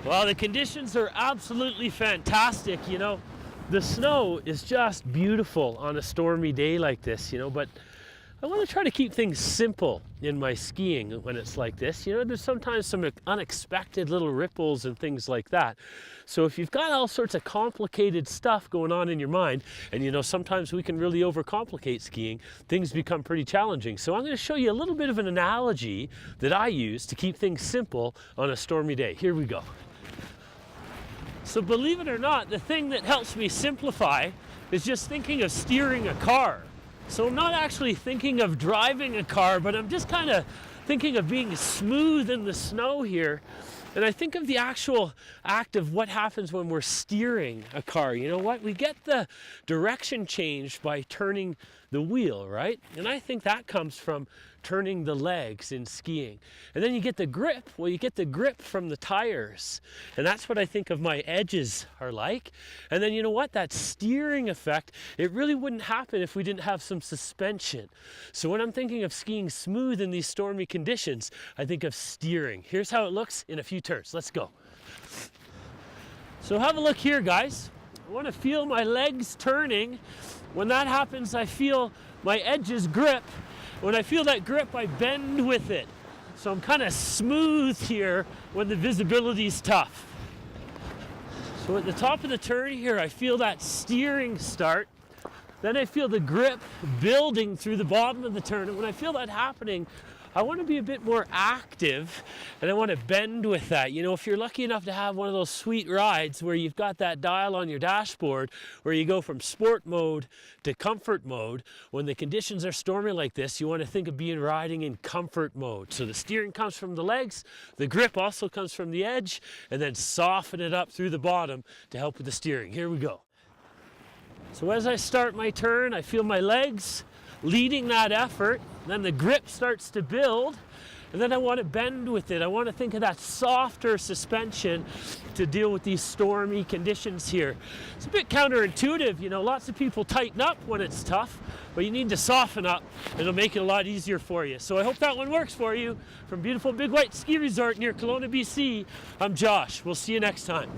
Well, the conditions are absolutely fantastic. The snow is just beautiful on a stormy day like this, but I want to try to keep things simple in my skiing when it's like this. There's sometimes some unexpected little ripples and things like that. So if you've got all sorts of complicated stuff going on in your mind, and sometimes we can really overcomplicate skiing, things become pretty challenging. So I'm going to show you a little bit of an analogy that I use to keep things simple on a stormy day. Here we go. So believe it or not, the thing that helps me simplify is just thinking of steering a car. So I'm not actually thinking of driving a car, but I'm just kind of thinking of being smooth in the snow here. And I think of the actual act of what happens when we're steering a car. You know what? We get the direction changed by turning the wheel, right? And I think that comes from turning the legs in skiing. And then you get the grip. Well, you get the grip from the tires. And that's what I think of my edges are like. And then you know what? That steering effect, it really wouldn't happen if we didn't have some suspension. So when I'm thinking of skiing smooth in these stormy conditions, I think of steering. Here's how it looks in a few turns. Let's go. So have a look here, guys. I want to feel my legs turning. When that happens, I feel my edges grip. When I feel that grip, I bend with it. So I'm kind of smooth here when the visibility's tough. So at the top of the turn here, I feel that steering start. Then I feel the grip building through the bottom of the turn. And when I feel that happening, I want to be a bit more active, and I want to bend with that. If you're lucky enough to have one of those sweet rides where you've got that dial on your dashboard where you go from sport mode to comfort mode, when the conditions are stormy like this, you want to think of riding in comfort mode. So the steering comes from the legs, the grip also comes from the edge, and then soften it up through the bottom to help with the steering. Here we go. So as I start my turn, I feel my legs leading that effort, then the grip starts to build, and then I want to bend with it. I want to think of that softer suspension to deal with these stormy conditions here. It's a bit counterintuitive, lots of people tighten up when it's tough, but you need to soften up. It'll make it a lot easier for you. So I hope that one works for you. From beautiful Big White Ski Resort near Kelowna, BC, I'm Josh. We'll see you next time.